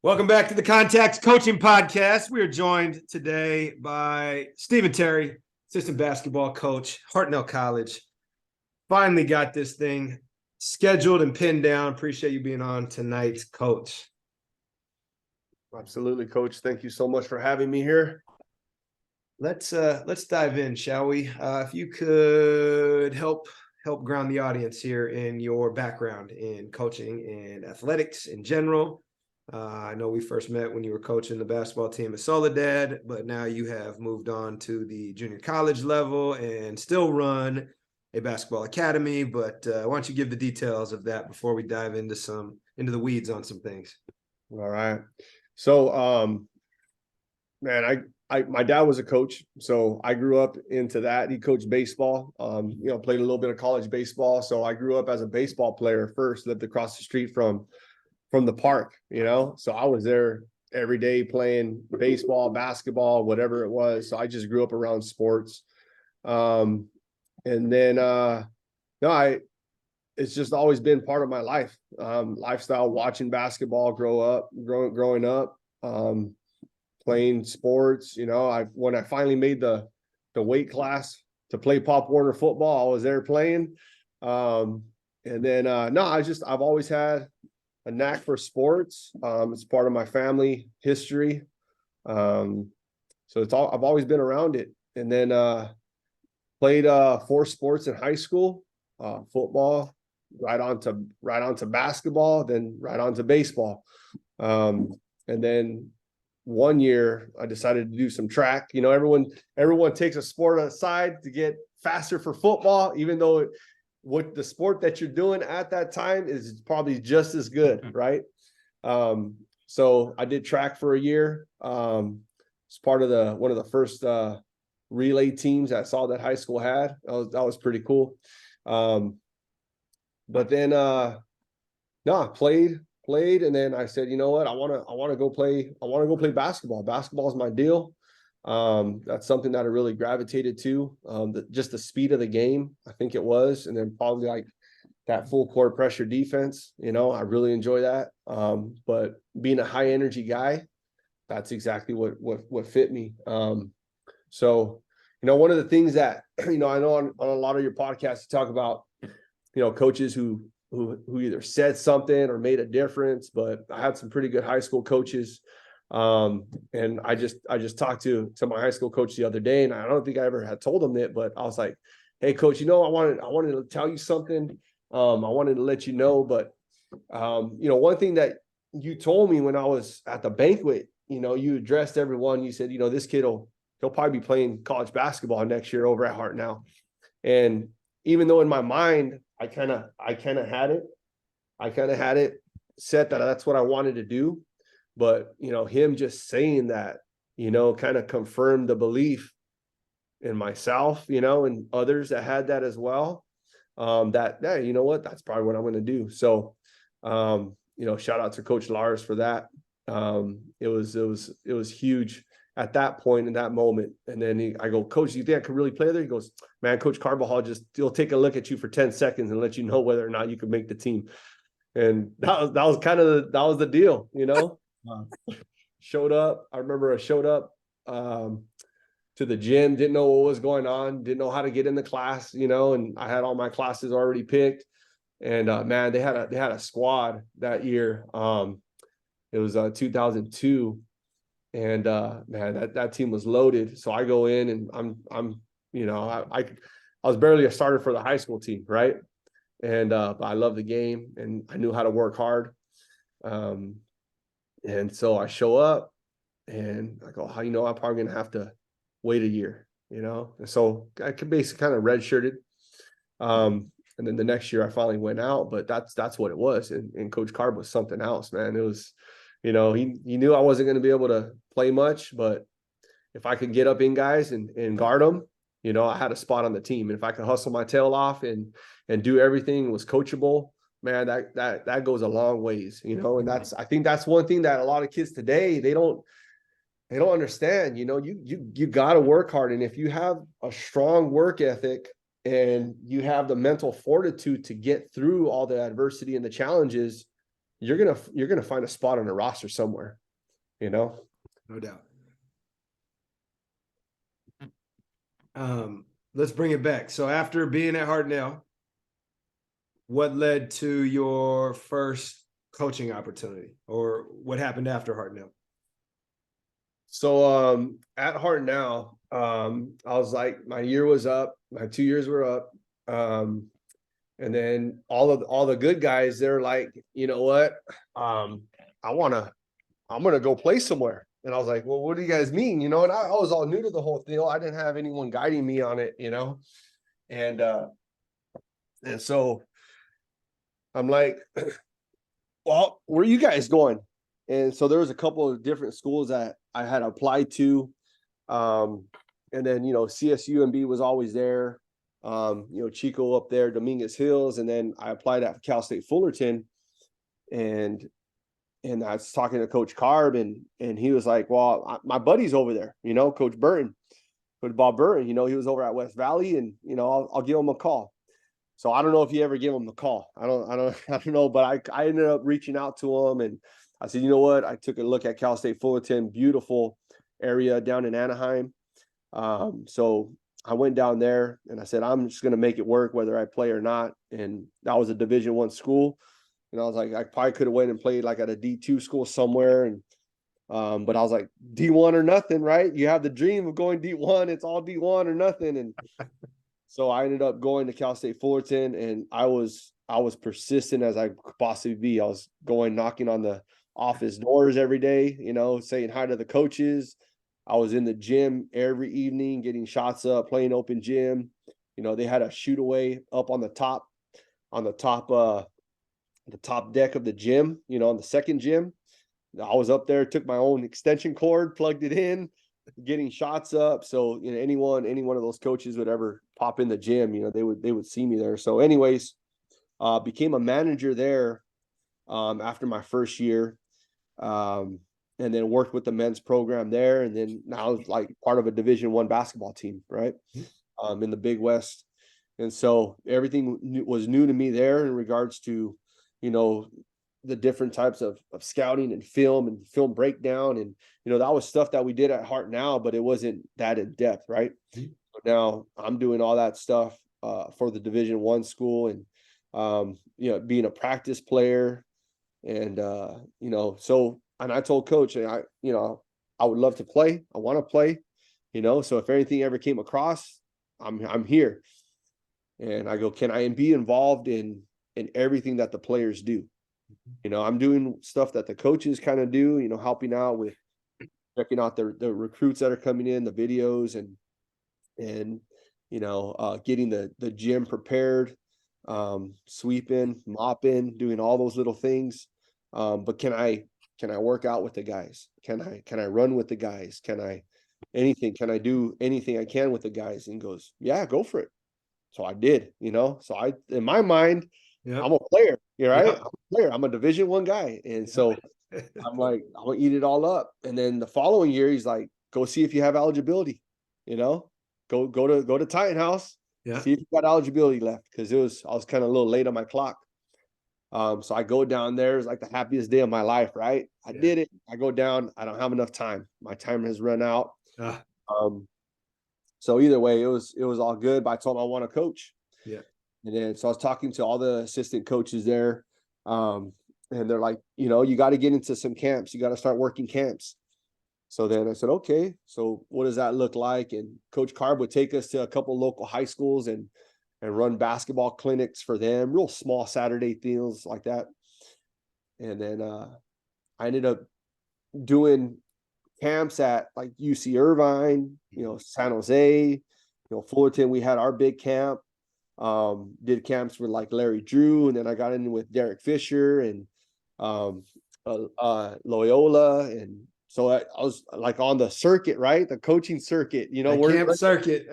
Welcome back to the Contacts Coaching Podcast. We are joined today by Stephen Terry, assistant basketball coach, Hartnell College. Finally got this thing scheduled and pinned down. Appreciate you being on tonight, Coach. Absolutely, Coach. Thank you so much for having me here. Let's dive in, shall we? If you could help ground the audience here in your background in coaching and athletics in general. I know we first met when you were coaching the basketball team at Soledad, but now you have moved on to the junior college level and still run a basketball academy. But why don't you give the details of that before we dive into the weeds on some things? All right. So, man, my dad was a coach, so I grew up into that. He coached baseball, played a little bit of college baseball. So I grew up as a baseball player first, lived across the street from the park, so I was there every day playing baseball, basketball, whatever it was. So I just grew up around sports. And then, it's just always been part of my life, lifestyle, watching basketball, growing up, playing sports. When I finally made the weight class to play Pop Warner football, I was there playing. And then, I've always had a knack for sports. It's part of my family history. So I've always been around it. And then played 4 sports in high school, football, right on to basketball, then right on to baseball. And then one year I decided to do some track. Everyone takes a sport aside to get faster for football, even though what the sport that you're doing at that time is probably just as good, right? So I did track for a year. It's part of one of the first relay teams that Soledad High School had. That was pretty cool. But then I played, and then I said, you know what, I want to go play basketball. Basketball is my deal. That's something that I really gravitated to. Just the speed of the game, I think it was, and then probably like that full court pressure defense. I really enjoy that. But being a high energy guy, that's exactly what fit me. So one of the things that I know on a lot of your podcasts you talk about, coaches who either said something or made a difference. But I had some pretty good high school coaches. And I just talked to my high school coach the other day, and I don't think I ever had told him it, but I was like, hey coach, I wanted to tell you something. I wanted to let you know, but one thing that you told me when I was at the banquet, you addressed everyone. You said, this kid he'll probably be playing college basketball next year over at Hartnell. And even though in my mind, I kind of had it set that that's what I wanted to do. But, him just saying that, kind of confirmed the belief in myself, and others that had that as well. You know what, that's probably what I'm going to do. So, shout out to Coach Lars for that. It was huge at that point in that moment. And then I go, Coach, do you think I could really play there? He goes, man, Coach Carbajal he'll take a look at you for 10 seconds and let you know whether or not you could make the team. And that was the deal, Showed up. I remember I showed up to the gym, didn't know what was going on, didn't know how to get in the class, and I had all my classes already picked. And man, they had a squad that year. It was 2002, and man, that team was loaded. So I go in, and I was barely a starter for the high school team, right? And but I love the game, and I knew how to work hard. And so I show up, and I go, I'm probably gonna have to wait a year, And so I could basically kind of redshirted. And then the next year I finally went out, but that's what it was. And Coach Carb was something else, man. It was, he knew I wasn't going to be able to play much, but if I could get up in guys and guard them, I had a spot on the team. And if I could hustle my tail off and do everything, was coachable, man, that goes a long ways, and I think that's one thing that a lot of kids today, they don't understand. You got to work hard. And if you have a strong work ethic and you have the mental fortitude to get through all the adversity and the challenges, you're gonna find a spot on the roster somewhere, you know. No doubt. Let's bring it back. So after being at Hartnell, what led to your first coaching opportunity, or what happened after Hartnell? So at Hartnell, I was like, my year was up, my 2 years were up. And then all the good guys, they're like, you know what? I'm gonna go play somewhere. And I was like, well, what do you guys mean? You know, and I was all new to the whole deal. I didn't have anyone guiding me on it, you know. And so I'm like, well, where are you guys going? And so there was a couple of different schools that I had applied to. And then, you know, CSUMB was always there. You know, Chico up there, Dominguez Hills. And then I applied at Cal State Fullerton. And I was talking to Coach Carb, and he was like, well, my buddy's over there, you know, Coach Bob Burton, you know, he was over at West Valley, and, you know, I'll give him a call. So I don't know if you ever give him a call. I don't know, but I ended up reaching out to him, and I said, you know what? I took a look at Cal State Fullerton, beautiful area down in Anaheim. So I went down there and I said, I'm just going to make it work whether I play or not. And that was a Division I school. And I was like, I probably could have went and played like at a D2 school somewhere. And, but I was like, D1 or nothing, right? You have the dream of going D1. It's all D1 or nothing. And so I ended up going to Cal State Fullerton, and I was persistent as I could possibly be. I was going knocking on the office doors every day, you know, saying hi to the coaches. I was in the gym every evening, getting shots up, playing open gym. You know, they had a shoot away up on the top the top deck of the gym, you know, on the second gym. I was up there, took my own extension cord, plugged it in, getting shots up. So, you know, any one of those coaches would ever pop in the gym, you know, they would see me there. So anyways, became a manager there after my first year. And then worked with the men's program there. And then now it's like part of a Division I basketball team, right? In the Big West. And so everything was new to me there in regards to, you know, the different types of scouting and film breakdown. And, you know, that was stuff that we did at Hartnell, but it wasn't that in depth, right? So now I'm doing all that stuff for the Division I school, and, you know, being a practice player. And, you know, so, and I told coach, you know, I would love to play. I want to play, you know, so if anything ever came across, I'm here. And I go, can I be involved in everything that the players do? You know, I'm doing stuff that the coaches kind of do, you know, helping out with checking out the recruits that are coming in, the videos, and, you know, getting the gym prepared, sweeping, mopping, doing all those little things. But can I work out with the guys? Can I run with the guys? Can I do anything I can with the guys? And goes, yeah, go for it. So I did, you know, so in my mind, I'm a player, right? Yep. I'm a player. I'm a Division I guy. And so I'm like, I'm gonna eat it all up. And then the following year, he's like, go see if you have eligibility, you know, go to Titan House, Yeah. see if you got eligibility left. Cause I was kind of a little late on my clock. So I go down there. It's like the happiest day of my life, right? I did it. I go down. I don't have enough time. My time has run out. So either way, it was all good. But I told him I want to coach. Yeah. And then so I was talking to all the assistant coaches there. And they're like, you know, you got to get into some camps. You got to start working camps. So then I said, okay, so what does that look like? And Coach Carb would take us to a couple local high schools and run basketball clinics for them, real small Saturday things like that. And then I ended up doing camps at like UC Irvine, you know, San Jose, you know, Fullerton. We had our big camp. Did camps with like Larry Drew, and then I got in with Derek Fisher and Loyola, and so I was like on the circuit, right? The coaching circuit, you know, A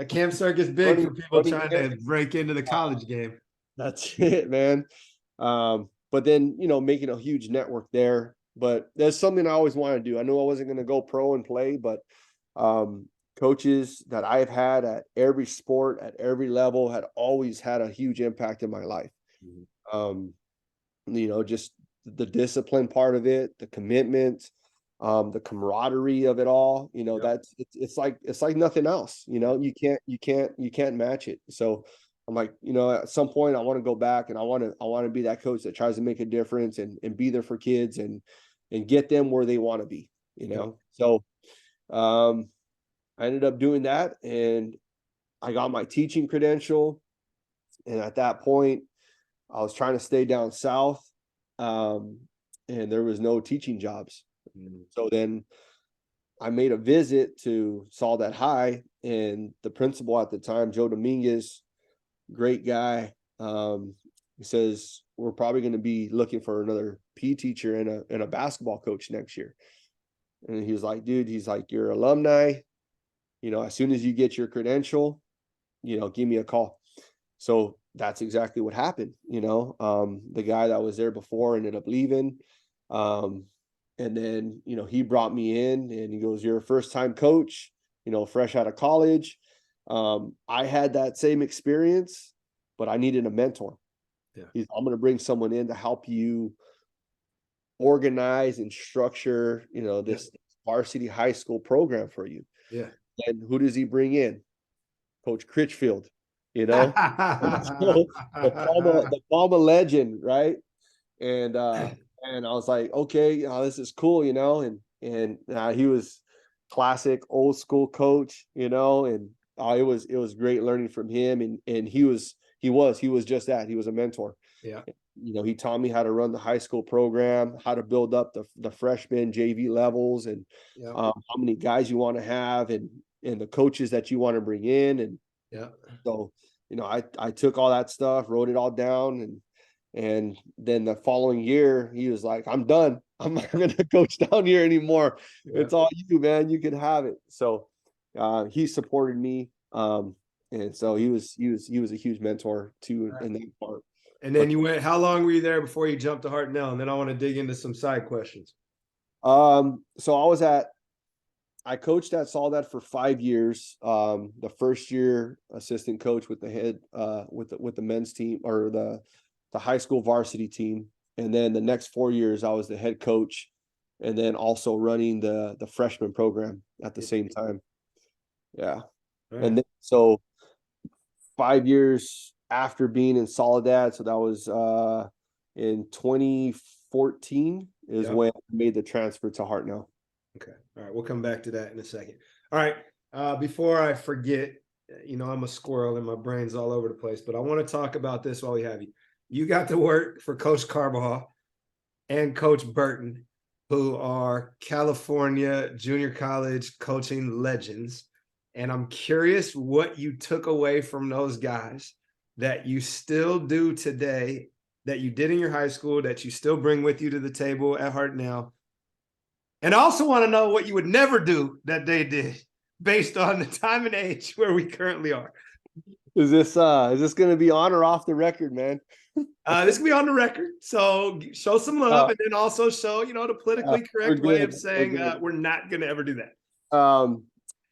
camp circuit is big for people trying to break into the college game. That's it, man. But then, you know, making a huge network there. But that's something I always wanted to do. I knew I wasn't going to go pro and play, but coaches that I've had at every sport, at every level, had always had a huge impact in my life. You know, just the discipline part of it, the commitment, the camaraderie of it all. You know, Yep. it's like nothing else. You know, you can't match it. So I'm like, you know, at some point I want to go back, and I want to be that coach that tries to make a difference and be there for kids and get them where they want to be, you Yep. know. So I ended up doing that, and I got my teaching credential. And at that point, I was trying to stay down south, and there was no teaching jobs. So then I made a visit to Saudette High, and the principal at the time, Joe Dominguez, great guy. He says, we're probably going to be looking for another PE teacher and a basketball coach next year. And he was like, dude, he's like, you're alumni. You know, as soon as you get your credential, you know, give me a call. So that's exactly what happened. You know, the guy that was there before ended up leaving. And then, you know, he brought me in, and he goes, you're a first time coach, you know, fresh out of college. I had that same experience, but I needed a mentor. Yeah. I'm going to bring someone in to help you organize and structure, you know, this varsity high school program for you. Yeah. And who does he bring in? Coach Critchfield, you know, so the Palma legend, right? And I was like, okay, you know, this is cool, you know, and he was classic old school coach, you know, and it was great learning from him, and he was just that. He was a mentor. Yeah. You know, he taught me how to run the high school program, how to build up the freshman JV levels, and Yeah. how many guys you want to have, and the coaches that you want to bring in. And Yeah. so, you know, I took all that stuff, wrote it all down, and then the following year he was like, I'm done. I'm not going to coach down here anymore. Yeah. It's all you, man. You can have it. So he supported me. And so he was a huge mentor too in that part. And then you went, how long were you there before you jumped to Hartnell? And then I want to dig into some side questions. So I coached at Saudette for 5 years. The first year assistant coach with the head, with the men's team, or the high school varsity team. And then the next 4 years I was the head coach, and then also running the freshman program at the same time. Yeah. Right. And then, so 5 years after being in Soledad, so that was in 2014 is when I made the transfer to Hartnell. Okay. All right. We'll come back to that in a second. All right. Before I forget, you know, I'm a squirrel and my brain's all over the place, but I want to talk about this while we have you. You got to work for Coach Carbajal and Coach Burton, who are California junior college coaching legends. And I'm curious what you took away from those guys that you still do today, that you did in your high school, that you still bring with you to the table at Hartnell. And I also want to know what you would never do that they did, based on the time and age where we currently are. Is this going to be on or off the record, man? This can be on the record. So show some love, and then also show, you know, the politically correct way of saying we're not going to ever do that.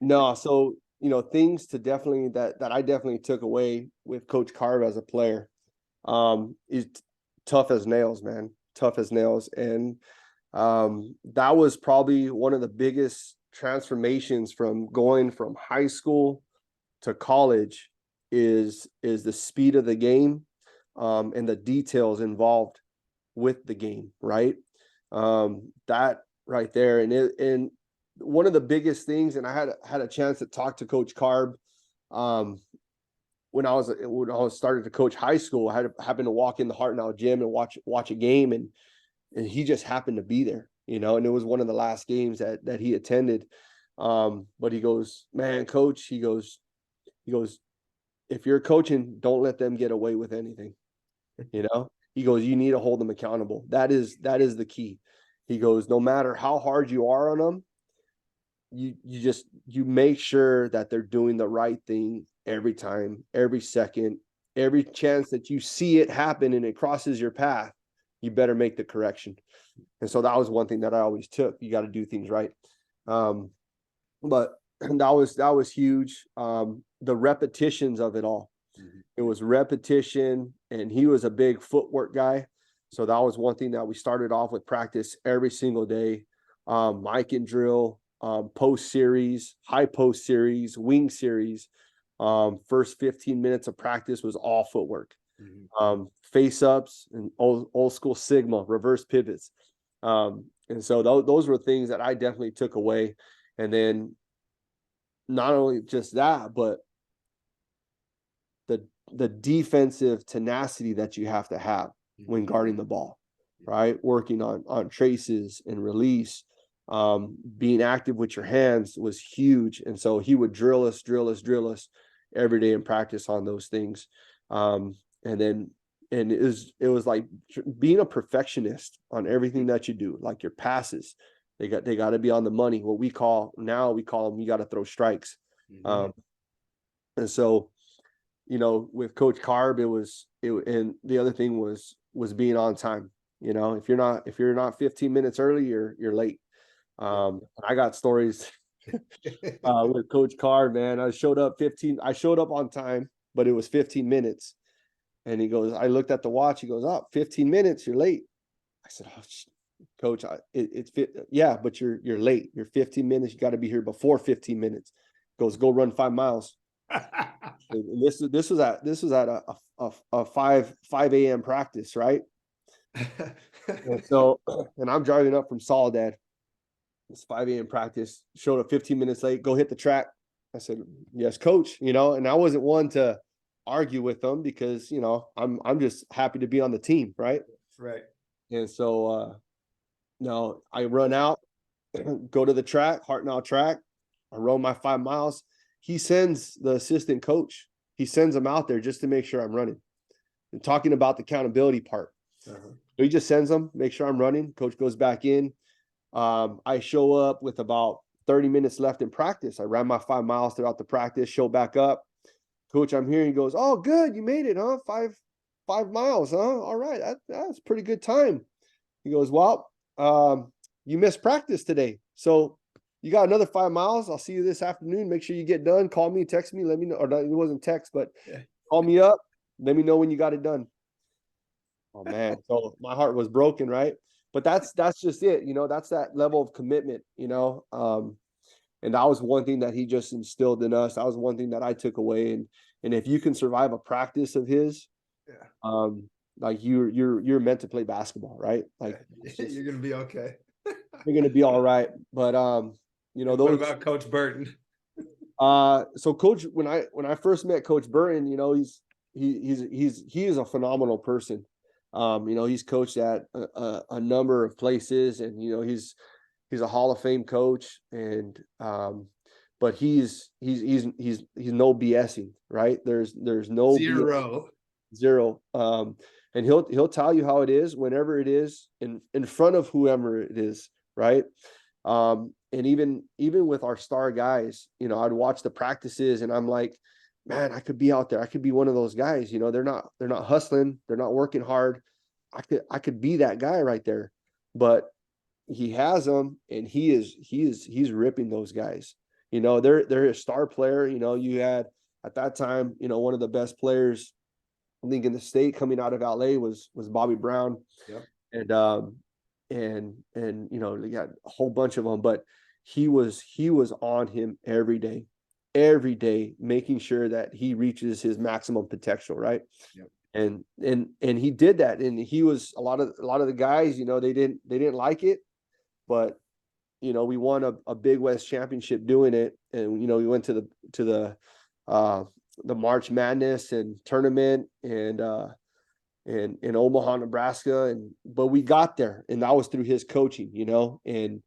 No. So, you know, things to definitely that I definitely took away with Coach Carb as a player, is tough as nails, man. Tough as nails. And that was probably one of the biggest transformations from going from high school to college is the speed of the game, and the details involved with the game, right? That right there. And one of the biggest things, and I had a chance to talk to Coach Carb when I was started to coach high school. I happened to walk in the Hartnell gym and watch a game, and he just happened to be there, you know, and it was one of the last games that he attended. But he goes, man, coach, he goes, if you're coaching, don't let them get away with anything. You know, he goes, you need to hold them accountable. That is the key. He goes, no matter how hard you are on them, you make sure that they're doing the right thing every time, every second, every chance that you see it happen and it crosses your path, you better make the correction. And so that was one thing that I always took. You got to do things right. But that was huge. The repetitions of it all. Mm-hmm. It was repetition, and he was a big footwork guy. So that was one thing that we started off with practice every single day. Mic and drill, post series, high post series, wing series. First 15 minutes of practice was all footwork. Face ups and old school Sigma, reverse pivots. And so those were things that I definitely took away. And then not only just that, but the defensive tenacity that you have to have when guarding the ball, right? Working on traces and release, being active with your hands was huge. And so he would drill us every day in practice on those things. And it was like being a perfectionist on everything that you do, like your passes. They got to be on the money. What we call them, you got to throw strikes. And so, with Coach Carb, and the other thing was being on time. If you're not 15 minutes early, you're late. I got stories with Coach Carb, man. I showed up on time, but it was 15 minutes. And he goes, I looked at the watch. He goes, 15 minutes, you're late. I said, Coach, yeah, but you're late. You're 15 minutes. You got to be here before 15 minutes. He goes, go run 5 miles. And this was at a 5 a.m. practice, right? And I'm driving up from Soledad. It's 5 a.m. practice. Showed up 15 minutes late. Go hit the track. I said, yes, Coach. And I wasn't one to argue with them because I'm just happy to be on the team, right? Right. And so no, I run out, go to the track, Hartnell track. I run my 5 miles. He sends the assistant coach. He sends him out there just to make sure I'm running. And talking about the accountability part. So he just sends them, make sure I'm running. Coach goes back in. I show up with about 30 minutes left in practice. I ran my 5 miles throughout the practice, show back up. Coach, I'm here. He goes, oh, good. You made it, huh? 5 miles, huh? All right. That's pretty good time. He goes, well, you missed practice today. So you got another 5 miles. I'll see you this afternoon. Make sure you get done. Call me, text me, let me know. Or it wasn't text, but call me up. Let me know when you got it done. Oh man. So my heart was broken, right? But that's just it. That's that level of commitment, and that was one thing that he just instilled in us. That was one thing that I took away. And if you can survive a practice of his, like you're meant to play basketball, right? Like you're gonna be okay. You're gonna be all right. But What about Coach Burton? So Coach, when I first met Coach Burton, he is a phenomenal person. He's coached at a number of places, and he's a Hall of Fame coach, and but he's no BSing, right? There's no zero. And he'll tell you how it is whenever it is in front of whoever it is, right? And even with our star guys, I'd watch the practices and I'm like, man, I could be out there. I could be one of those guys. They're not hustling. They're not working hard. I could be that guy right there. But he has them, and he's ripping those guys. They're a star player. You had at that time, one of the best players I think in the state coming out of LA was Bobby Brown. Yep. And they got a whole bunch of them, but he was on him every day, making sure that he reaches his maximum potential, right? Yep. And he did that, and he was a lot of the guys, they didn't like it, but we won a Big West championship doing it, and we went to the March Madness and tournament and in Omaha, Nebraska, but we got there, and that was through his coaching, and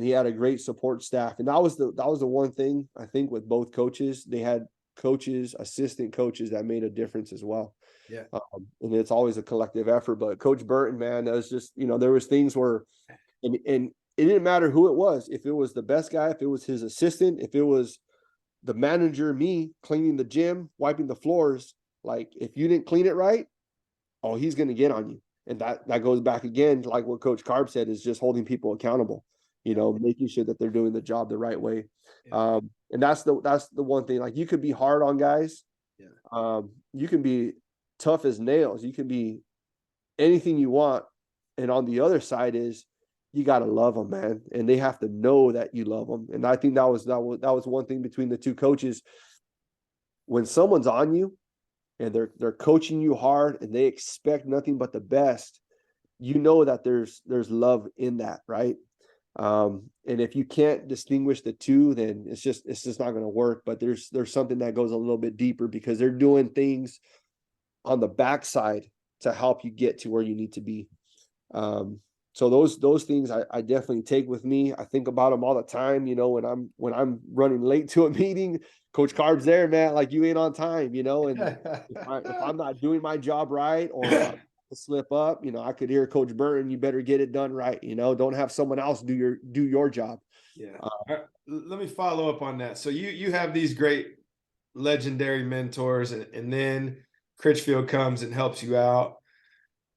he had a great support staff, and that was the one thing I think with both coaches. They had coaches, assistant coaches that made a difference as well. Yeah. And it's always a collective effort. But Coach Burton, man, that was just there was things where, and it didn't matter who it was. If it was the best guy, if it was his assistant, if it was the manager, me cleaning the gym, wiping the floors, like if you didn't clean it right, oh, he's going to get on you. And that goes back again, like what Coach Carb said, is just holding people accountable, making sure that they're doing the job the right way. Yeah. And that's the one thing, like you could be hard on guys. Yeah. You can be tough as nails. You can be anything you want. And on the other side is you got to love them, man. And they have to know that you love them. And I think that was one thing between the two coaches. When someone's on you and they're coaching you hard and they expect nothing but the best, you know that there's love in that, right? And if you can't distinguish the two, then it's just not going to work. But there's something that goes a little bit deeper because they're doing things on the backside to help you get to where you need to be. So those things I definitely take with me. I think about them all the time. You know, when I'm running late to a meeting, Coach Carb's there, man. Like, you ain't on time, you know. And if I'm not doing my job right, or I slip up, you know, I could hear Coach Burton, you better get it done right. You know, don't have someone else do your job. Yeah. Let me follow up on that. So you have these great legendary mentors, and then Critchfield comes and helps you out.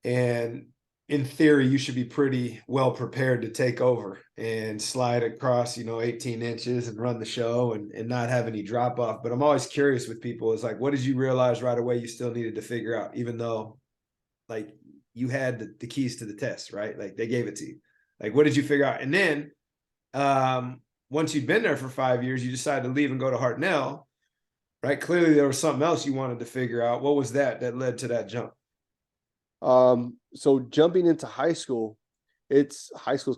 And in theory, you should be pretty well prepared to take over and slide across, 18 inches and run the show and not have any drop off. But I'm always curious with people, is like, what did you realize right away you still needed to figure out, even though like you had the keys to the test, right? Like, they gave it to you. Like, what did you figure out? And then once you'd been there for 5 years, you decided to leave and go to Hartnell, right? Clearly there was something else you wanted to figure out. What was that led to that jump? So jumping into high school is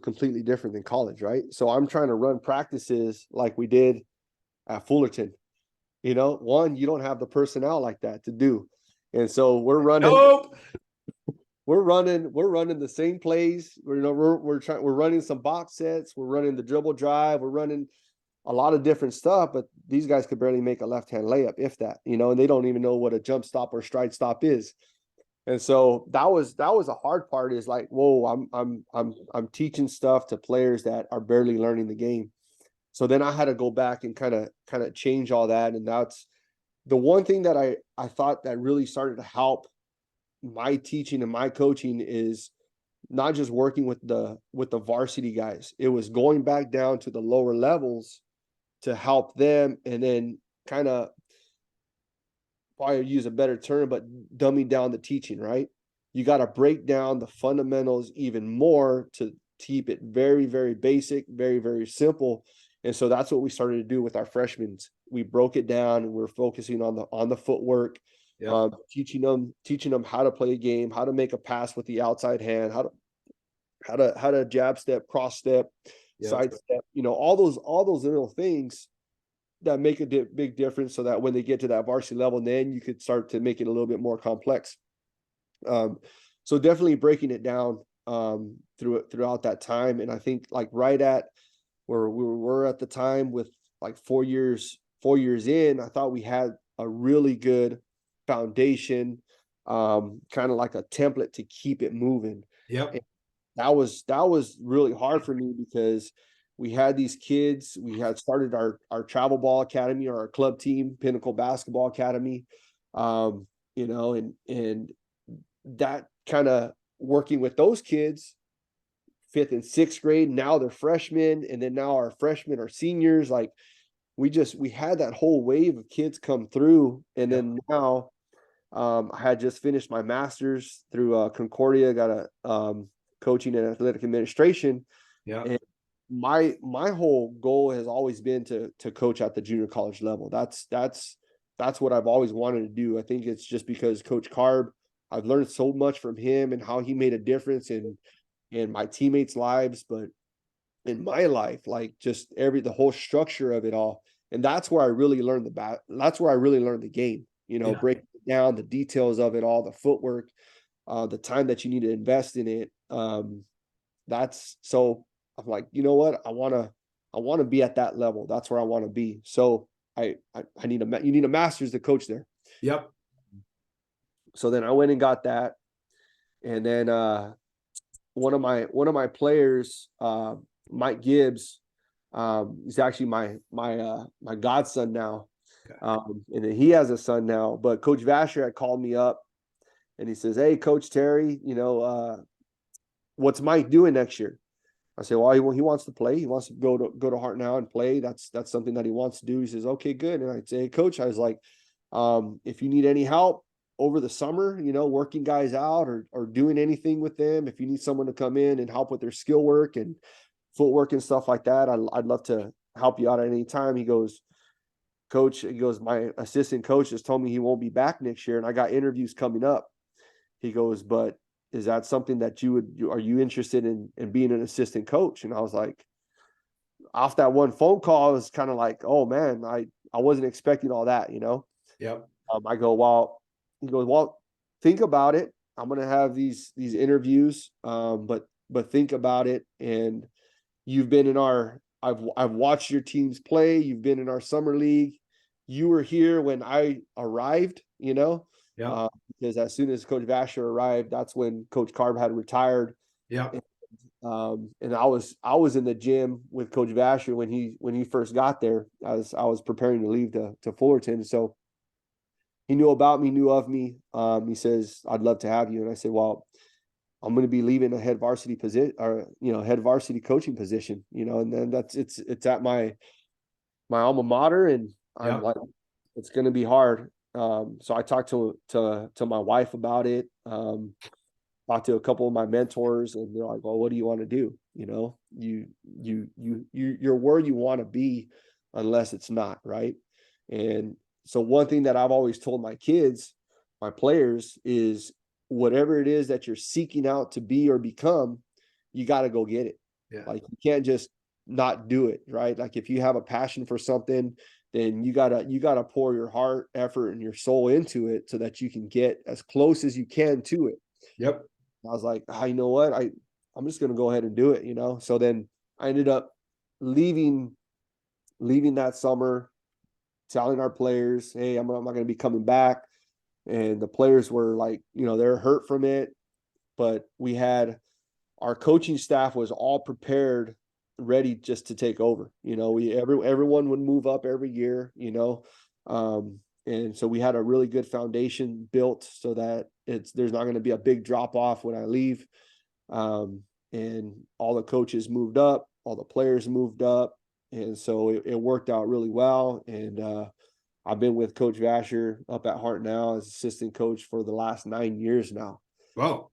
completely different than college, right? So I'm trying to run practices like we did at Fullerton. You know, you don't have the personnel like that to do. And so we're running the same plays. We're running some box sets, we're running the dribble drive, we're running a lot of different stuff, but these guys could barely make a left-hand layup, if that, and they don't even know what a jump stop or stride stop is. And so that was a hard part, is like, whoa, I'm teaching stuff to players that are barely learning the game. So then I had to go back and kind of change all that. And that's the one thing that I thought that really started to help my teaching and my coaching, is not just working with the varsity guys. It was going back down to the lower levels to help them, and then kind of, probably use a better term, but dumbing down the teaching, right? You got to break down the fundamentals even more to keep it very, very basic, very, very simple. And so that's what we started to do with our freshmen. We broke it down, and we're focusing on the footwork, teaching them how to play a game, how to make a pass with the outside hand, how to jab step, cross step, side step, all those little things that make a big difference, so that when they get to that varsity level, then you could start to make it a little bit more complex. So definitely breaking it down throughout that time. And I think, like, right at where we were at the time, with like 4 years in, I thought we had a really good foundation, kind of like a template to keep it moving. Yep. And that was really hard for me, because we had these kids. We had started our travel ball academy, or our club team, Pinnacle Basketball Academy, and that kind of working with those kids, 5th and 6th grade. Now they're freshmen, and then now our freshmen are seniors. Like, we had that whole wave of kids come through, and then now I had just finished my master's through Concordia, got a coaching and athletic administration. Yeah. And my whole goal has always been to coach at the junior college level. That's what I've always wanted to do. I think it's just because Coach Carb, I've learned so much from him, and how he made a difference in my teammates' lives, but in my life, like, just the whole structure of it all. And that's where I really learned the game, breaking down the details of it all, the footwork, the time that you need to invest in it. So I'm like, you know what? I want to be at that level. That's where I want to be. So you need a master's to coach there. Yep. So then I went and got that. And then one of my players, Mike Gibbs, he's actually my godson now. And then he has a son now. But Coach Vasher had called me up, and he says, "Hey, Coach Terry, what's Mike doing next year?" I said, "Well, he wants to play. He wants to go to Hartnell and play. That's something that he wants to do." He says, "Okay, good." And I'd say, "Hey, Coach," I was like, "if you need any help, over the summer, working guys out or doing anything with them. If you need someone to come in and help with their skill work and footwork and stuff like that, I'd love to help you out at any time. He goes, Coach, he goes, my assistant coach just told me he won't be back next year, and I got interviews coming up. He goes, but is that something that are you interested in being an assistant coach? And I was like, off that one phone call, I was kind of like, oh man, I wasn't expecting all that, Yep. I go, well, he goes, well, think about it. I'm going to have these interviews. But think about it. And you've been in I've watched your teams play. You've been in our summer league. You were here when I arrived, Yep. because as soon as Coach Vasher arrived, that's when Coach Carb had retired. Yep. And I was in the gym with Coach Vasher when he first got there. I was preparing to leave to Fullerton. So he knew about me, knew of me. He says, I'd love to have you. And I said, well, I'm going to be leaving a head varsity position, or, head varsity coaching position, and then it's at my alma mater. And I'm Yep. like, it's going to be hard. So I talked to my wife about it. Talked to a couple of my mentors, and they're like, well, what do you want to do? You're where you want to be unless it's not, right? And so one thing that I've always told my kids, my players, is whatever it is that you're seeking out to be or become, you got to go get it. Yeah. Like, you can't just not do it, right? Like, if you have a passion for something, then you gotta pour your heart, effort, and your soul into it so that you can get as close as you can to it. Yep. I was like, you know what? I'm just going to go ahead and do it, So then I ended up leaving that summer, telling our players, hey, I'm not going to be coming back. And the players were like, they're hurt from it. But we had our coaching staff was all prepared, ready just to take over. Everyone would move up every year, and so we had a really good foundation built so that there's not going to be a big drop off when I leave. And all the coaches moved up, all the players moved up. And so it worked out really well. And I've been with Coach Vasher up at Hartnell as assistant coach for the last 9 years now. Whoa.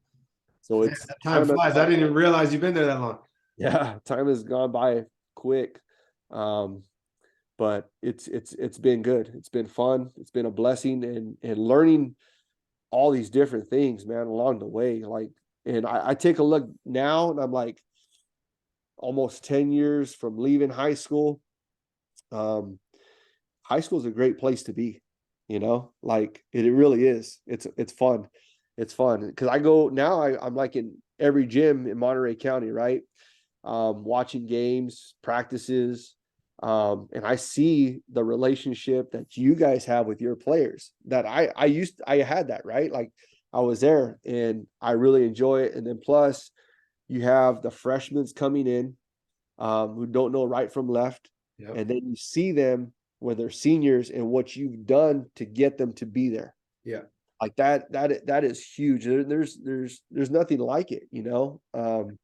So Man, it's that time flies. I didn't even realize you've been there that long. Yeah, time has gone by quick. But it's been good. It's been fun. It's been a blessing, and learning all these different things, man, along the way. Like, and I take a look now, and I'm like, almost 10 years from leaving high school. High school is a great place to be, like it really is. It's fun. It's fun because I go now. I'm like in every gym in Monterey County, right? Watching games, practices, and I see the relationship that you guys have with your players. That I had that, right? Like, I was there, and I really enjoy it. And then plus, you have the freshmen coming in, who don't know right from left, Yep. and then you see them when they're seniors and what you've done to get them to be there. Yeah. Like that is huge. There's nothing like it, and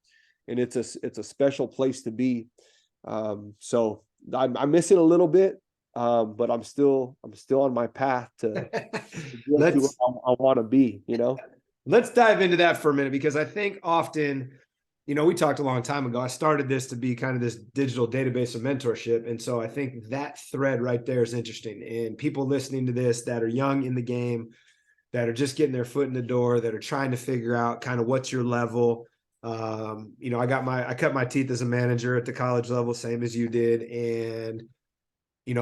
it's a special place to be. So I miss it a little bit, but I'm still on my path to get to where I want to be. Let's dive into that for a minute, because I think often, we talked a long time ago. I started this to be kind of this digital database of mentorship. And so I think that thread right there is interesting. And people listening to this that are young in the game, that are just getting their foot in the door, that are trying to figure out kind of what's your level. I cut my teeth as a manager at the college level, same as you did. And,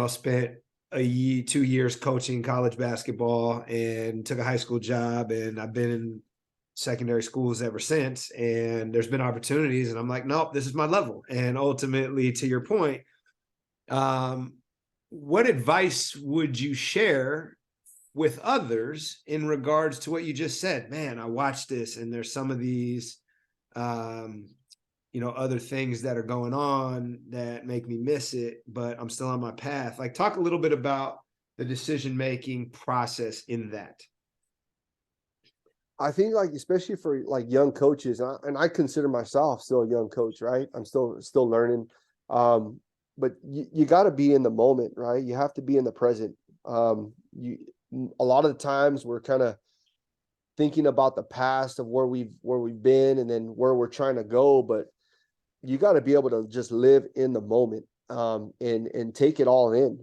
spent 2 years coaching college basketball and took a high school job. And I've been in secondary schools ever since. And there's been opportunities, and I'm like, nope, this is my level. And ultimately, to your point, what advice would you share with others in regards to what you just said? Man, I watched this, and there's some of these, other things that are going on that make me miss it, but I'm still on my path. Like, talk a little bit about the decision-making process in that. I think, like, especially for like young coaches, and I consider myself still a young coach, right? I'm still learning. But you got to be in the moment, right? You have to be in the present. a lot of the times we're kind of thinking about the past of where we've been and then where we're trying to go, but you got to be able to just live in the moment, and take it all in.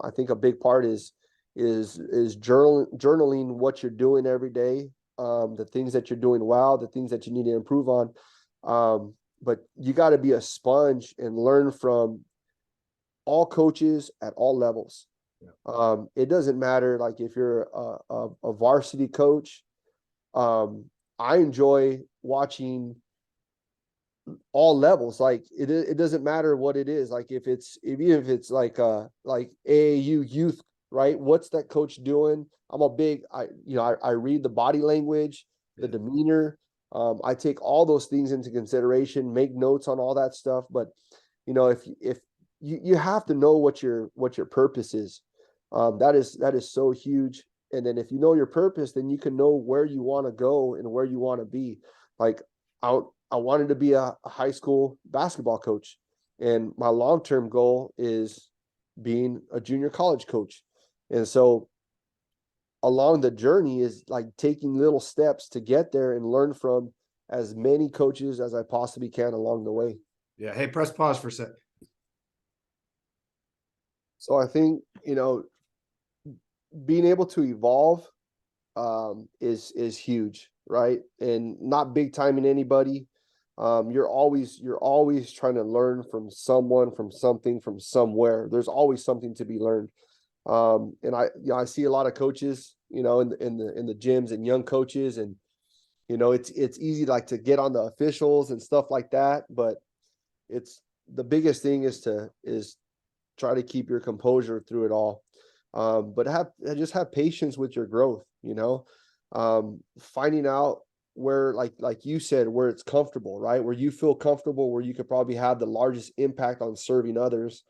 I think a big part is journaling what you're doing every day, the things that you're doing well, the things that you need to improve on. But you got to be a sponge and learn from all coaches at all levels. It doesn't matter, like if you're a varsity coach. I enjoy watching all levels. Like it doesn't matter what it is. Like even if it's like AAU youth, right? What's that coach doing? I read the body language, the demeanor. I take all those things into consideration, make notes on all that stuff. But if you have to know what your purpose is. That is so huge. And then if you know your purpose, then you can know where you want to go and where you want to be. Like I wanted to be a high school basketball coach, and my long-term goal is being a junior college coach. And so along the journey is like taking little steps to get there and learn from as many coaches as I possibly can along the way. Yeah. Hey, press pause for a sec. So I think, being able to evolve is huge, right? And not big timing anybody. You're always trying to learn from someone, from something, from somewhere. There's always something to be learned. And I see a lot of coaches, in the gyms, and young coaches, and it's easy like to get on the officials and stuff like that, but it's the biggest thing is try to keep your composure through it all. But just have patience with your growth, finding out where, like you said, where it's comfortable, right? Where you feel comfortable, where you could probably have the largest impact on serving others,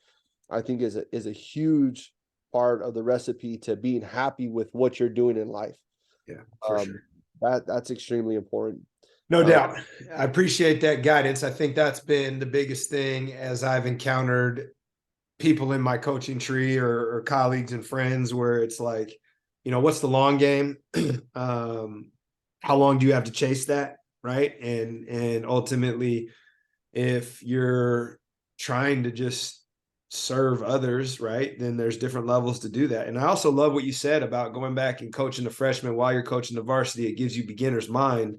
I think is a huge part of the recipe to being happy with what you're doing in life. Yeah, for sure. That's extremely important. No doubt. I appreciate that guidance. I think that's been the biggest thing as I've encountered people in my coaching tree or colleagues and friends, where it's like, what's the long game? How long do you have to chase that? Right. And ultimately, if you're trying to just serve others, right, then there's different levels to do that. And I also love what you said about going back and coaching the freshmen while you're coaching the varsity. It gives you beginner's mind.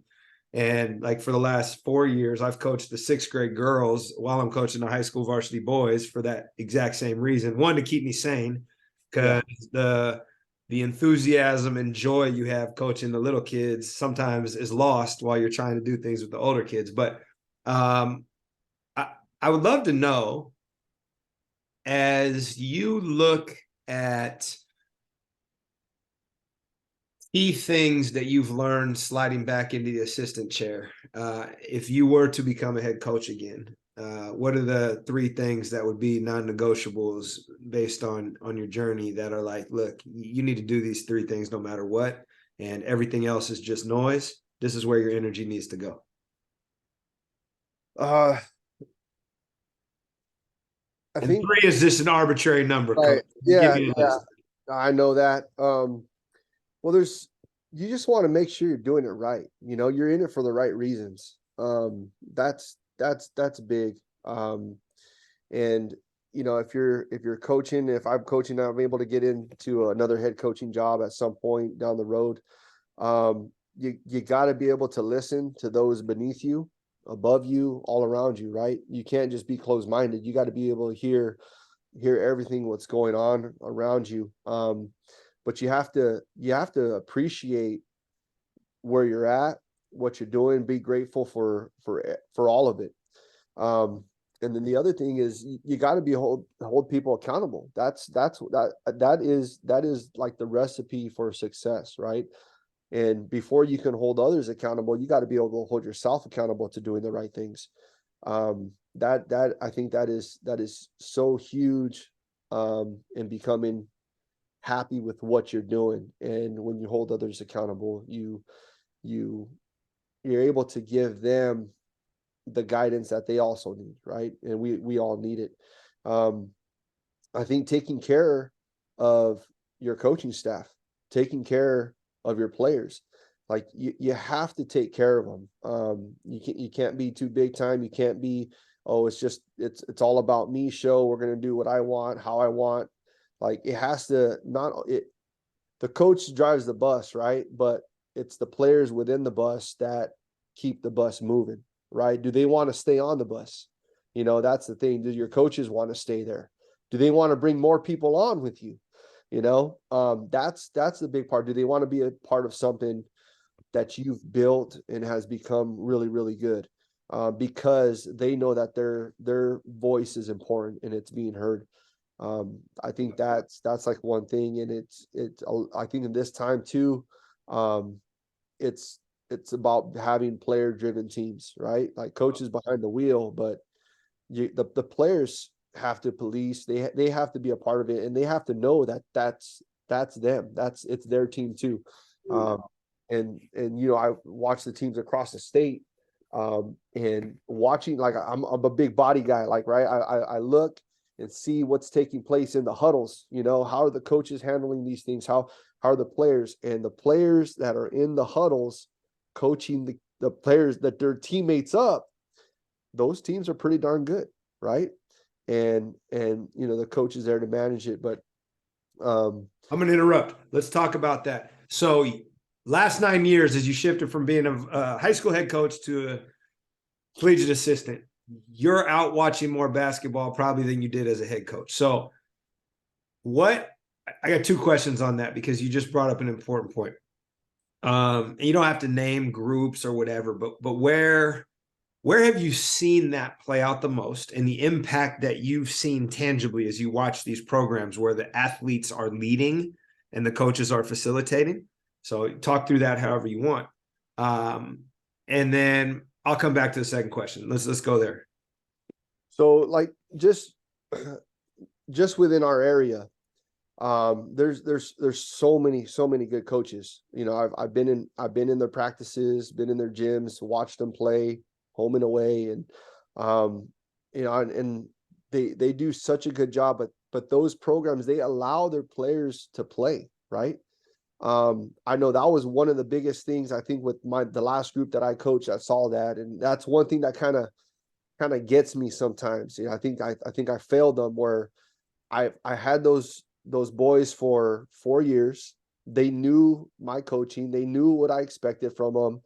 And like for the last 4 years, I've coached the 6th grade girls while I'm coaching the high school varsity boys for that exact same reason. One, to keep me sane, because the enthusiasm and joy you have coaching the little kids sometimes is lost while you're trying to do things with the older kids. But I would love to know, as you look at key things that you've learned sliding back into the assistant chair, if you were to become a head coach again, what are the 3 things that would be non-negotiables based on your journey that are like, look, you need to do these 3 things no matter what, and everything else is just noise. This is where your energy needs to go. I think 3 is just an arbitrary number. Right. Yeah. I know that. Well, you just want to make sure you're doing it right. You're in it for the right reasons. That's big. And if you're coaching, if I'm coaching, I'm able to get into another head coaching job at some point down the road. You got to be able to listen to those beneath you, above you, all around you, right? You can't just be closed-minded. You got to be able to hear everything what's going on around you. But you have to appreciate where you're at, what you're doing, be grateful for all of it. And then the other thing is you got to be hold people accountable. That is like the recipe for success, right? And before you can hold others accountable, you got to be able to hold yourself accountable to doing the right things. That I think that is so huge, in becoming happy with what you're doing. And when you hold others accountable, you're able to give them the guidance that they also need, right? And we all need it. I think taking care of your coaching staff, taking care of your players. Like you have to take care of them. You can't be too big time. You can't be, oh, it's all about me show. We're gonna do what I want, how I want. Like it has to not it. The coach drives the bus, right? But it's the players within the bus that keep the bus moving, right? Do they want to stay on the bus? That's the thing. Do your coaches want to stay there? Do they want to bring more people on with you? That's the big part. Do they want to be a part of something that you've built and has become really, really good? Because they know that their voice is important and it's being heard. I think that's like one thing, and it's I think in this time too, it's about having player driven teams, right? Like coaches behind the wheel, but the players have to police. They have to be a part of it, and they have to know that that's them. It's their team too. And I watch the teams across the state, and watching, like I'm a big body guy, like, right. I look and see what's taking place in the huddles. How are the coaches handling these things? How are the players, and the players that are in the huddles coaching the players that their teammates up? Those teams are pretty darn good, right? And the coach is there to manage it. But I'm going to interrupt. Let's talk about that. So last 9 years, as you shifted from being a high school head coach to a collegiate assistant, you're out watching more basketball probably than you did as a head coach. So I got two questions on that, because you just brought up an important point. And you don't have to name groups or whatever, but where have you seen that play out the most, and the impact that you've seen tangibly as you watch these programs where the athletes are leading and the coaches are facilitating? So talk through that however you want. And then I'll come back to the second question. Let's go there. So like just within our area, there's so many good coaches. I've been in their practices, been in their gyms, watched them play home and away, and and they do such a good job. But those programs, they allow their players to play, right? I know that was one of the biggest things, I think, with the last group that I coached. I saw that, and that's one thing that kind of gets me sometimes. I think I failed them, where I had those boys for 4 years. They knew my coaching, they knew what I expected from them,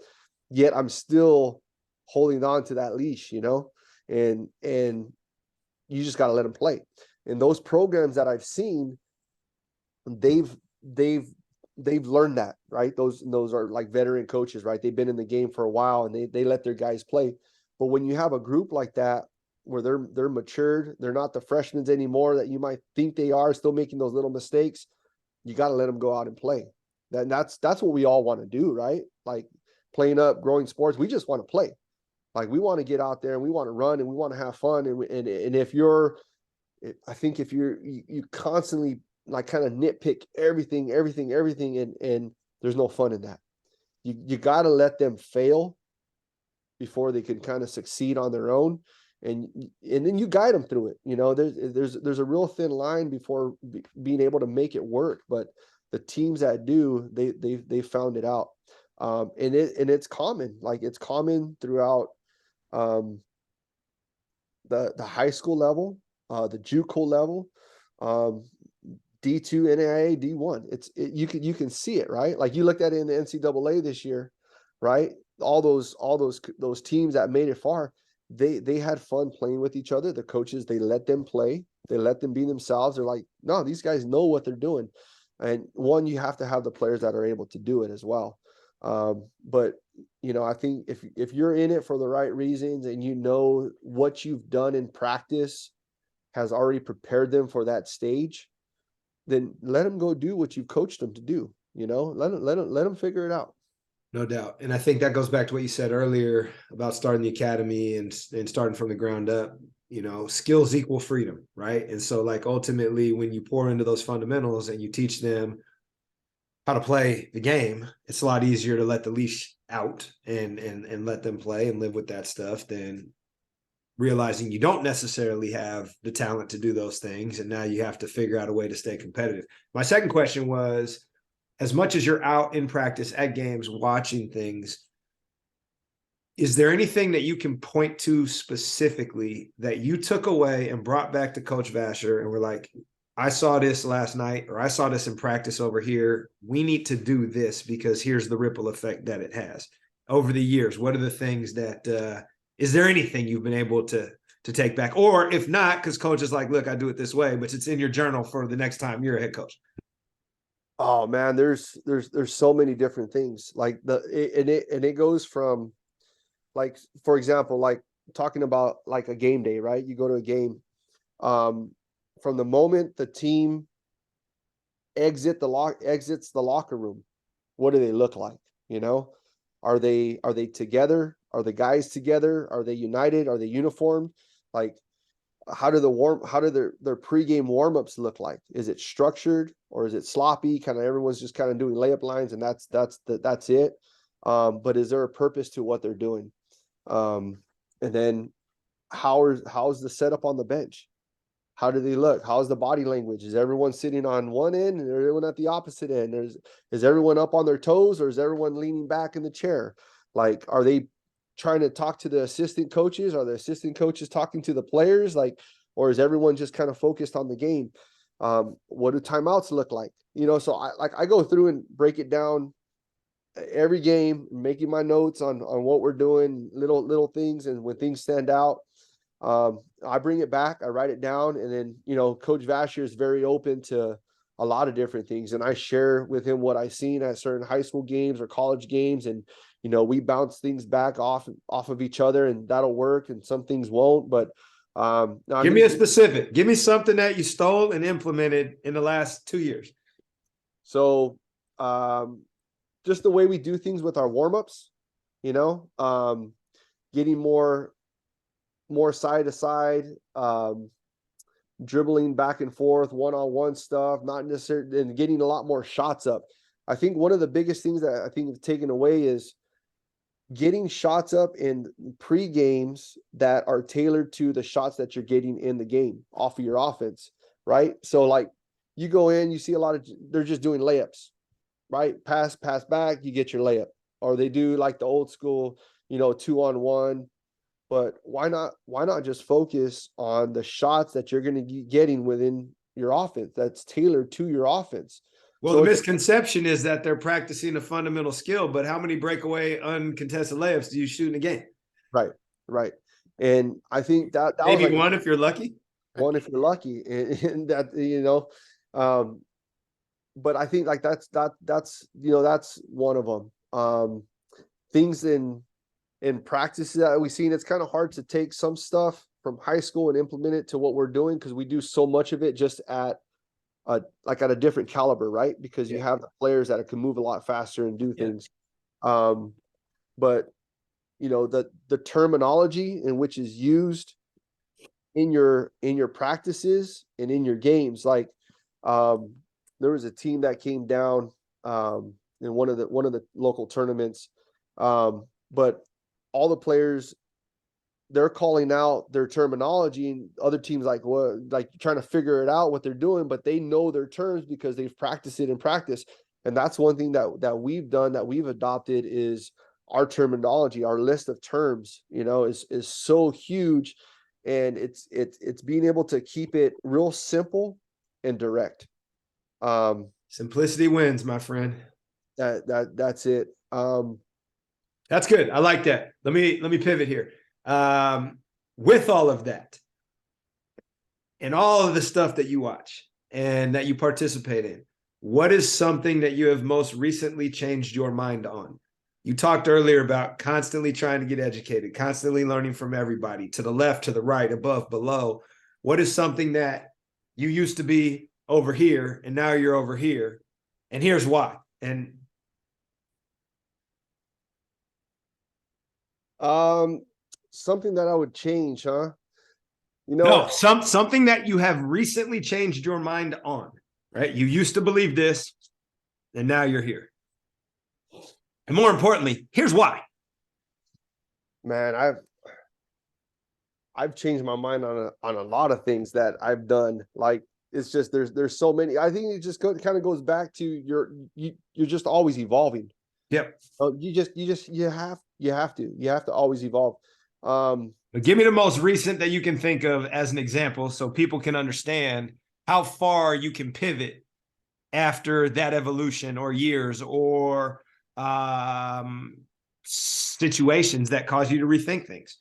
yet I'm still holding on to that leash, and you just got to let them play. And those programs that I've seen, they've learned that, right? Those are like veteran coaches, right? They've been in the game for a while, and they let their guys play. But when you have a group like that, where they're matured, they're not the freshmen anymore that you might think they are, still making those little mistakes, you got to let them go out and play. That's what we all want to do, right? Like playing up, growing sports, we just want to play. Like we want to get out there and we want to run and we want to have fun. And if I think if you constantly like kind of nitpick everything, and there's no fun in that. You got to let them fail before they can kind of succeed on their own. And then you guide them through it. There's a real thin line before being able to make it work. But the teams that do, they found it out. And it's common. Like it's common throughout the high school level, the JUCO level, D2, NAIA, D1. You can see it, right? Like you looked at it in the NCAA this year, right? All those teams that made it far, they had fun playing with each other. The coaches, they let them play, they let them be themselves. They're like, no, these guys know what they're doing. And you have to have the players that are able to do it as well. But I think if you're in it for the right reasons, and what you've done in practice has already prepared them for that stage, then let them go do what you've coached them to do. Let them figure it out. No doubt. And I think that goes back to what you said earlier about starting the academy and starting from the ground up. Skills equal freedom, right? And so like ultimately when you pour into those fundamentals and you teach them how to play the game, it's a lot easier to let the leash out and let them play and live with that stuff than realizing you don't necessarily have the talent to do those things, and now you have to figure out a way to stay competitive. My second question was, as much as you're out in practice at games watching things, is there anything that you can point to specifically that you took away and brought back to Coach Vasher and were like, I saw this last night, or I saw this in practice over here. We need to do this because here's the ripple effect that it has over the years? What are the things that is there anything you've been able to take back? Or if not, because coach is like, look, I do it this way, but it's in your journal for the next time you're a head coach. Oh man, there's so many different things. Like it goes from, like, for example, like talking about like a game day, right? You go to a game, from the moment the team exits the locker room, what do they look like? You know, are they together? Are the guys together? Are they united? Are they uniformed? Like, how do their pregame warm-ups look like? Is it structured or is it sloppy? Kind of everyone's just kind of doing layup lines and that's it. But is there a purpose to what they're doing? And then how's the setup on the bench? How do they look? How's the body language? Is everyone sitting on one end and everyone at the opposite end? Is everyone up on their toes, or is everyone leaning back in the chair? Like, are they trying to talk to the assistant coaches? Are the assistant coaches talking to the players? Like, or is everyone just kind of focused on the game? What do timeouts look like? You know, so I go through and break it down every game, making my notes on what we're doing, little things, and when things stand out, I bring it back, I write it down, and then, you know, Coach Vasher is very open to a lot of different things, and I share with him what I've seen at certain high school games or college games, and, you know, we bounce things back off of each other, and that'll work, and some things won't. But give me a specific. Give me something that you stole and implemented in the last 2 years. So, just the way we do things with our warm-ups, you know, getting more side to side, dribbling back and forth, one-on-one stuff, not necessarily, and getting a lot more shots up. I think one of the biggest things that I think taken away is getting shots up in pre-games that are tailored to the shots that you're getting in the game off of your offense, right? So like, you go in, you see a lot of, they're just doing layups, right? Pass back, you get your layup. Or they do like the old school, you know, 2-on-1. But why not just focus on the shots that you're going to be getting within your offense that's tailored to your offense? Well, so the misconception is that they're practicing a fundamental skill, but how many breakaway uncontested layups do you shoot in a game? Right. And I think that maybe was like one if you're lucky. One if you're lucky, and that, you know, but I think like that's you know, that's one of them. Things in practices that we've seen, it's kind of hard to take some stuff from high school and implement it to what we're doing, because we do so much of it just at a different caliber, right? Because you have the players that can move a lot faster and do things. But you know, the terminology in which is used in your practices and in your games, like there was a team that came down in one of the local tournaments, but all the players, they're calling out their terminology, and other teams like trying to figure it out what they're doing, but they know their terms because they've practiced it in practice. And that's one thing that we've done, that we've adopted, is our terminology. Our list of terms, you know, is so huge, and it's being able to keep it real simple and direct. Simplicity wins, my friend. That's it. That's good. I like that. Let me pivot here. With all of that and all of the stuff that you watch and that you participate in, what is something that you have most recently changed your mind on? You talked earlier about constantly trying to get educated, constantly learning from everybody, to the left, to the right, above, below. What is something that you used to be over here and now you're over here? And here's why. And something that I would change, huh? You know, no, something that you have recently changed your mind on, right? You used to believe this, and now you're here. And more importantly, here's why. Man, I've changed my mind on a lot of things that I've done. Like, it's just, there's so many. I think it just kind of goes back to you're just always evolving. Yep. You have to always evolve. But give me the most recent that you can think of as an example so people can understand how far you can pivot after that evolution, or years, or situations that cause you to rethink things.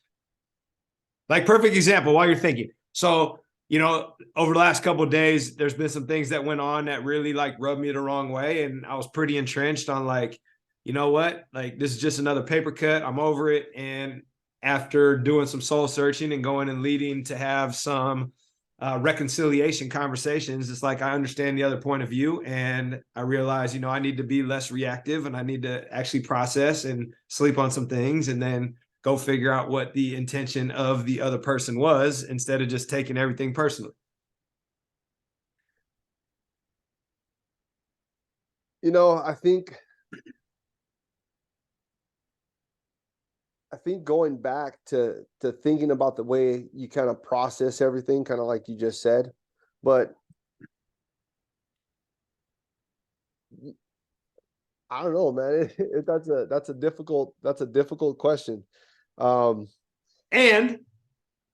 Like, perfect example while you're thinking. So, over the last couple of days, there's been some things that went on that really like rubbed me the wrong way. And I was pretty entrenched on like, you know what? Like, this is just another paper cut. I'm over it. And after doing some soul searching and going and leading to have some reconciliation conversations, it's like I understand the other point of view, and I realize, I need to be less reactive, and I need to actually process and sleep on some things, and then go figure out what the intention of the other person was, instead of just taking everything personally. I think going back to thinking about the way you kind of process everything, kind of like you just said, but I don't know, man. That's a difficult question. And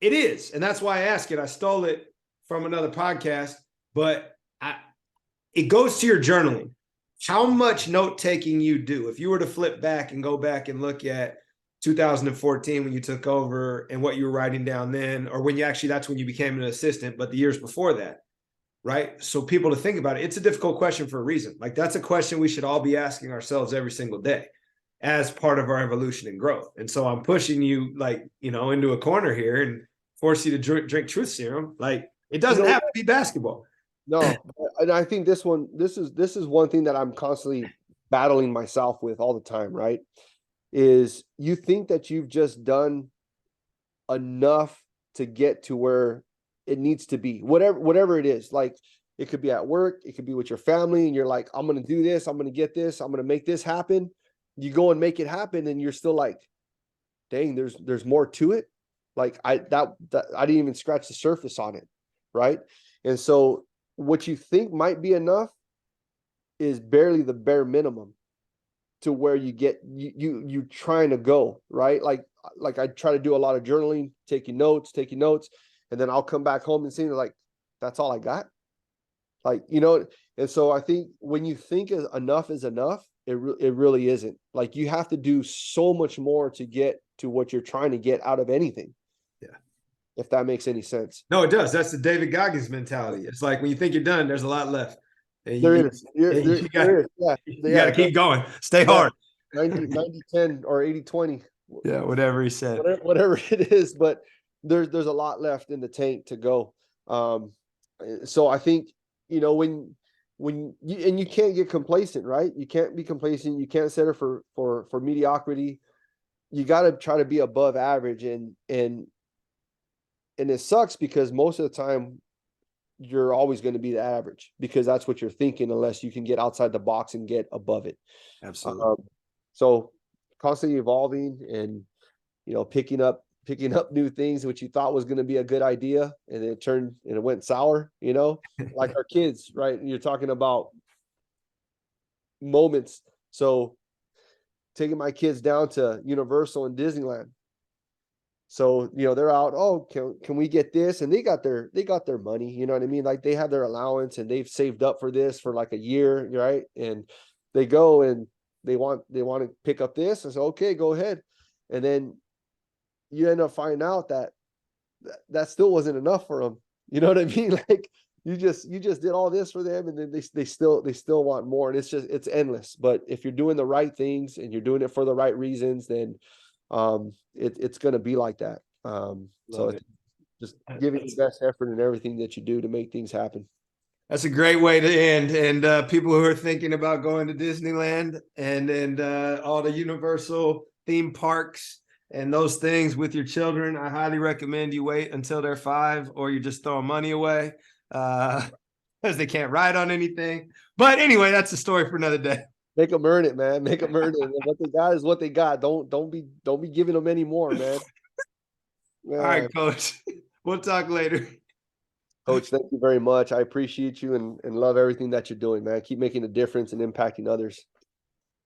it is, and that's why I ask it. I stole it from another podcast, but it goes to your journaling. How much note taking you do? If you were to flip back and go back and look at 2014 when you took over and what you were writing down then, or when that's when you became an assistant, but the years before that, right? So people to think about it, it's a difficult question for a reason. Like, that's a question we should all be asking ourselves every single day as part of our evolution and growth. And so I'm pushing you, like, into a corner here and force you to drink truth serum. Like, it doesn't have to be basketball. No, and I think this is one thing that I'm constantly battling myself with all the time, right? Is you think that you've just done enough to get to where it needs to be, whatever it is. Like, it could be at work, it could be with your family, and you're like, I'm going to do this, I'm going to get this, I'm going to make this happen. You go and make it happen, and you're still like, dang, there's more to it. Like, I didn't even scratch the surface on it, right? And so what you think might be enough is barely the bare minimum to where you get you trying to go, right? Like I try to do a lot of journaling, taking notes, and then I'll come back home and say, like, that's all I got. Like, and so I think when you think enough is enough, it really isn't. Like, you have to do so much more to get to what you're trying to get out of anything. Yeah. If that makes any sense. No, it does. That's the David Goggins mentality. It's like, when you think you're done, there's a lot left. And There is. You got to keep going. Stay hard. 90-10 or 80-20. Yeah, whatever he said. Whatever it is, but there's a lot left in the tank to go. So I think, when you can't get complacent, right? You can't be complacent. You can't settle for mediocrity. You got to try to be above average, and it sucks because most of the time you're always going to be the average, because that's what you're thinking, unless you can get outside the box and get above it. Absolutely. So constantly evolving, and picking up new things which you thought was going to be a good idea, and it went sour, like our kids, right? And you're talking about moments. So taking my kids down to Universal and Disneyland. So, they're out, oh, can we get this? And they got their money, you know what I mean? Like, they have their allowance, and they've saved up for this for like a year, right? And they go and they want to pick up this. I said, okay, go ahead. And then you end up finding out that still wasn't enough for them. You know what I mean? Like, you just did all this for them, and then they still want more. And it's endless. But if you're doing the right things and you're doing it for the right reasons, then it's going to be like that. So it's just giving your best effort in everything that you do to make things happen. That's a great way to end. And people who are thinking about going to Disneyland and all the Universal theme parks and those things with your children, I highly recommend you wait until they're 5, or you're just throwing money away because they can't ride on anything. But anyway, that's a story for another day. Make them earn it, man. Make them earn it. What they got is what they got. Don't be giving them any more, man. All right, coach. We'll talk later. Coach, thank you very much. I appreciate you and love everything that you're doing, man. Keep making a difference and impacting others.